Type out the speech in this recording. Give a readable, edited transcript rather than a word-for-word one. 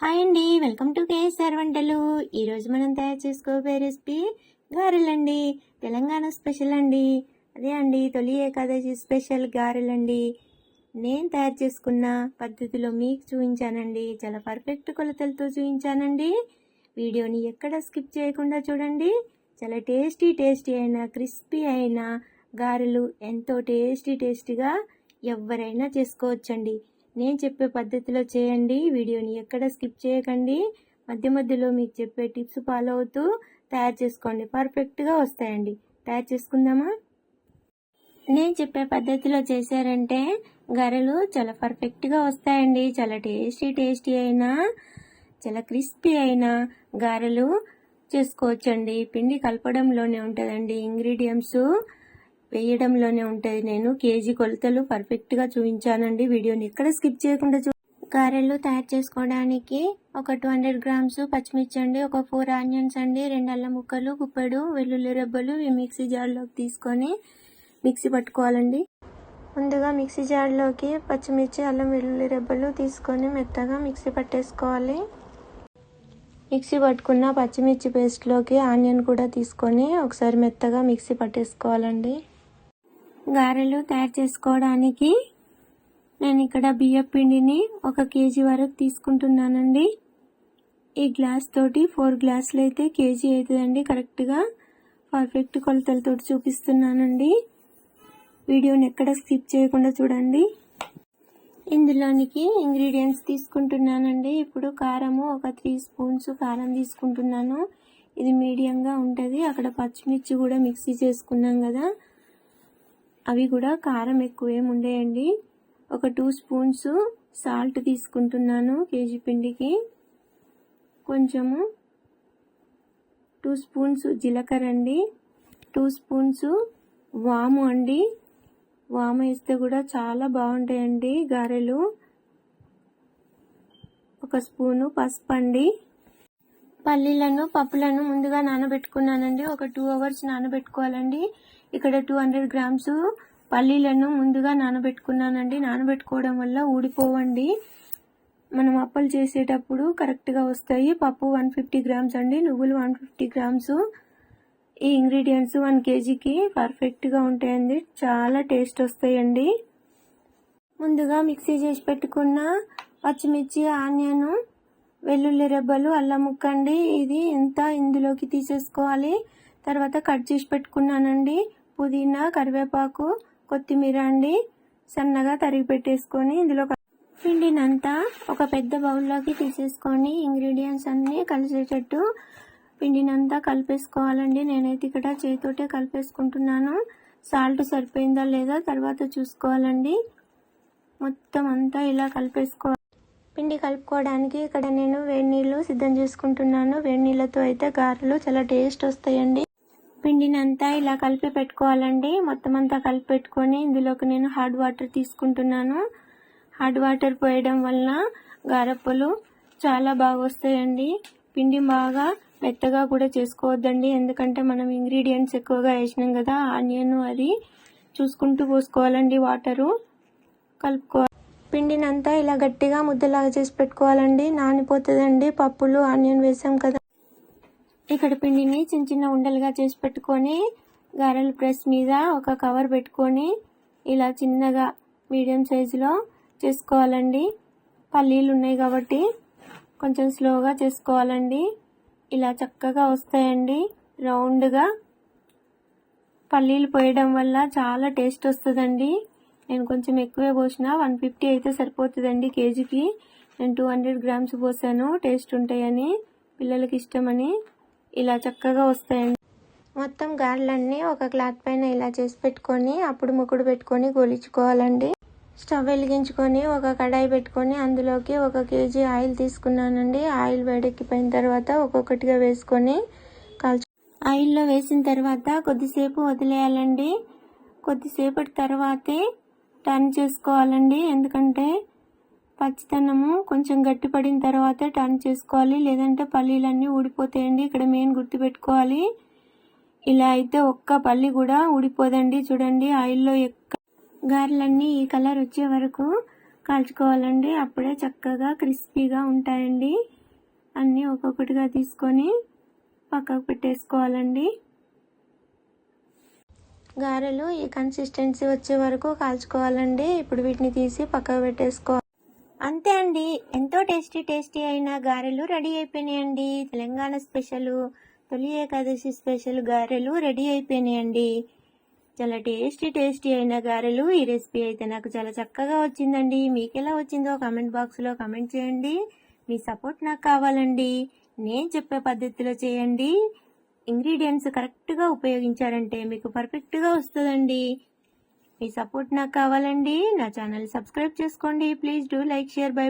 Hi అండి, welcome to KSR వంటలు. ఈరోజు మనం తయారు చేసుకోబోయే రెసిపీ గారెలండి. తెలంగాణ స్పెషల్ అండి. అదే అండి, తొలి ఏకాదశి స్పెషల్ గారెలండి. నేను తయారు చేసుకున్న పద్ధతిలో మీకు చూపించానండి. చాలా పర్ఫెక్ట్ కొలతలతో చూపించానండి. వీడియోని ఎక్కడ స్కిప్ చేయకుండా చూడండి. చాలా టేస్టీ అయిన క్రిస్పీ అయిన గారెలు ఎంతో టేస్టీగా ఎవరైనా చేసుకోవచ్చండి. నేను చెప్పే పద్ధతిలో చేయండి. వీడియోని ఎక్కడ స్కిప్ చేయకండి. మధ్యలో మీకు చెప్పే టిప్స్ ఫాలో అవుతూ తయారు చేసుకోండి. పర్ఫెక్ట్గా వస్తాయండి. తయారు చేసుకుందామా? నేను చెప్పే పద్ధతిలో చేశారంటే గారెలు చాలా పర్ఫెక్ట్గా వస్తాయండి. చాలా టేస్టీ అయినా చాలా క్రిస్పీ అయిన గారెలు చేసుకోవచ్చండి. పిండి కలపడంలోనే ఉంటుందండి, ఇంగ్రీడియంట్స్ వేయడంలోనే ఉంటుంది. నేను కేజీ కొలతలు పర్ఫెక్ట్గా చూపించానండి. వీడియోని ఎక్కడ స్కిప్ చేయకుండా గారెలు తయారు చేసుకోవడానికి ఒక 200 గ్రామ్స్ పచ్చిమిర్చి అండి, ఒక 4 ఆనియన్స్ అండి, 2 అల్లం ముక్కలు, గుప్పెడు వెల్లుల్లి రెబ్బలు ఈ మిక్సీ జార్లోకి తీసుకొని మిక్సీ పట్టుకోవాలండి. ముందుగా మిక్సీ జార్లోకి పచ్చిమిర్చి, అల్లం, వెల్లుల్లి రెబ్బలు తీసుకొని మెత్తగా మిక్సీ పట్టేసుకోవాలి. మిక్సీ పట్టుకున్న పచ్చిమిర్చి పేస్ట్లోకి ఆనియన్ కూడా తీసుకొని ఒకసారి మెత్తగా మిక్సీ పట్టేసుకోవాలండి. గారెలు తయారు చేసుకోవడానికి నేను ఇక్కడ బియ్యం పిండిని 1 కేజీ వరకు తీసుకుంటున్నానండి. ఈ గ్లాస్ తోటి 4 గ్లాసులు అయితే కేజీ అవుతుందండి. కరెక్ట్గా పర్ఫెక్ట్ కొలతలతో చూపిస్తున్నానండి. వీడియోని ఎక్కడ స్కిప్ చేయకుండా చూడండి. ఇందులోనికి ఇంగ్రీడియంట్స్ తీసుకుంటున్నానండి. ఇప్పుడు కారము ఒక 3 స్పూన్స్ కారం తీసుకుంటున్నాను. ఇది మీడియంగా ఉంటుంది. అక్కడ పచ్చిమిర్చి కూడా మిక్సీ చేసుకున్నాం కదా, అవి కూడా కారం ఎక్కువేమి ఉండేయండి. ఒక 2 స్పూన్స్ సాల్ట్ తీసుకుంటున్నాను కేజీ పిండికి. కొంచెము 2 స్పూన్స్ జీలకర్ర అండి, 2 స్పూన్స్ వాము అండి. వాము వేస్తే కూడా చాలా బాగుంటాయండి గారెలు. 1 స్పూను పసుపు అండి. పల్లీలను పప్పులను ముందుగా నానబెట్టుకున్నానండి. ఒక 2 అవర్స్ నానబెట్టుకోవాలండి. ఇక్కడ 200 గ్రామ్స్ పల్లీలను ముందుగా నానబెట్టుకున్నానండి. నానబెట్టుకోవడం వల్ల ఊడిపోవండి. మనం అప్పలు చేసేటప్పుడు కరెక్ట్గా వస్తాయి. పప్పు 150 గ్రామ్స్ అండి, నువ్వులు 150 గ్రామ్స్. ఈ ఇంగ్రీడియంట్స్ 1 కేజీకి పర్ఫెక్ట్గా ఉంటాయండి. చాలా టేస్ట్ వస్తాయండి. ముందుగా మిక్సీ చేసి పెట్టుకున్న పచ్చిమిర్చి, ఆనియన్, వెల్లుల్లి రెబ్బలు, అల్లం ముక్క అండి. ఇది ఇందులోకి తీసేసుకోవాలి. తర్వాత కట్ చేసి పెట్టుకున్నానండి పుదీనా, కరివేపాకు, కొత్తిమీర అండి. సన్నగా తరిగి పెట్టేసుకొని ఇందులో పిండినంతా ఒక పెద్ద బౌల్లోకి తీసేసుకొని ఇంగ్రీడియంట్స్ అన్నీ కలిసేటట్టు పిండినంతా కలిపేసుకోవాలండి. నేనైతే ఇక్కడ చేతితోటే కలిపేసుకుంటున్నాను. సాల్ట్ సరిపోయిందా లేదా తర్వాత చూసుకోవాలండి. మొత్తం అంతా ఇలా కలిపేసుకోవాలి. పిండి కలుపుకోవడానికి ఇక్కడ నేను వేడి నీళ్ళు సిద్ధం చేసుకుంటున్నాను. వేడి నీళ్ళతో అయితే గారెలు చాలా టేస్ట్ వస్తాయండి. పిండినంతా ఇలా కలిపి పెట్టుకోవాలండి. మొత్తం అంతా కలిపి పెట్టుకొని ఇందులోకి నేను హాట్ వాటర్ తీసుకుంటున్నాను. హాట్ వాటర్ పోయడం వలన గారెప్పలు చాలా బాగా వస్తాయండి. పిండి బాగా మెత్తగా కూడా చేసుకోవద్దండి, ఎందుకంటే మనం ఇంగ్రీడియంట్స్ ఎక్కువగా వేసినాం కదా. ఆనియన్ అది చూసుకుంటూ పోసుకోవాలండి. వాటరు కలుపుకోవాలి. పిండినంతా ఇలా గట్టిగా ముద్దలాగా చేసి పెట్టుకోవాలండి. నానిపోతుందండి, పప్పులు ఆనియన్ వేసాం కదా. ఇక్కడ పిండిని చిన్న ఉండలుగా చేసి పెట్టుకొని గారెల ప్రెస్ మీద ఒక కవర్ పెట్టుకొని ఇలా చిన్నగా మీడియం సైజులో చేసుకోవాలండి. పల్లీలు ఉన్నాయి కాబట్టి కొంచెం స్లోగా చేసుకోవాలండి. ఇలా చక్కగా వస్తాయండి రౌండ్గా. పల్లీలు పోయడం వల్ల చాలా టేస్ట్ వస్తుందండి. నేను కొంచెం ఎక్కువే పోసిన, 150 అయితే సరిపోతుందండి కేజీకి. నేను 200 గ్రామ్స్ పోసాను, టేస్ట్ ఉంటాయని, పిల్లలకి ఇష్టమని. ఇలా చక్కగా వస్తాయండి. మొత్తం గారెలన్నీ ఒక క్లాత్ పైన ఇలా చేసి పెట్టుకొని అప్పుడు ముక్కుడు పెట్టుకొని గోలించుకోవాలండి. స్టవ్ వెలిగించుకొని ఒక కడాయి పెట్టుకొని అందులోకి 1 కేజీ ఆయిల్ తీసుకున్నానండి. ఆయిల్ వేడెక్కిపోయిన తర్వాత ఒక్కొక్కటిగా వేసుకొని ఆయిల్లో వేసిన తర్వాత కొద్దిసేపు వదిలేయాలండి. కొద్దిసేపటి తర్వాతే టర్న్ చేసుకోవాలండి, ఎందుకంటే పచ్చితనము కొంచెం గట్టిపడిన తర్వాత టర్న్ చేసుకోవాలి, లేదంటే పల్లీలన్నీ ఊడిపోతాయండి. ఇక్కడ మెయిన్ గుర్తుపెట్టుకోవాలి. ఇలా అయితే ఒక్క పల్లి కూడా ఊడిపోదండి. చూడండి, ఆయిల్లో గారెలన్నీ ఈ కలర్ వచ్చే వరకు కాల్చుకోవాలండి. అప్పుడే చక్కగా క్రిస్పీగా ఉంటాయండి. అన్నీ ఒక్కొక్కటిగా తీసుకొని పక్కకు పెట్టేసుకోవాలండి. గారెలు ఈ కన్సిస్టెన్సీ వచ్చే వరకు కాల్చుకోవాలండి. ఇప్పుడు వీటిని తీసి పక్కకు పెట్టేసుకోవాలి. అంతే అండి, ఎంతో టేస్టీ అయిన గారెలు రెడీ అయిపోయినాయండి. తెలంగాణ స్పెషల్ తొలి ఏకాదశి స్పెషల్ గారెలు రెడీ అయిపోయినాయండి. చాలా టేస్టీ అయిన గారెలు. ఈ రెసిపీ అయితే నాకు చాలా చక్కగా వచ్చిందండి. మీకు ఎలా వచ్చిందో కామెంట్ బాక్స్లో కామెంట్ చేయండి. మీ సపోర్ట్ నాకు కావాలండి. నేను చెప్పే పద్ధతిలో చేయండి. ఇంగ్రీడియంట్స్ కరెక్ట్గా ఉపయోగించారంటే మీకు పర్ఫెక్ట్గా వస్తుందండి. మీ సపోర్ట్ నాకు కావాలండి. నా ఛానల్ సబ్స్క్రైబ్ చేసుకోండి. Please do like, share, by.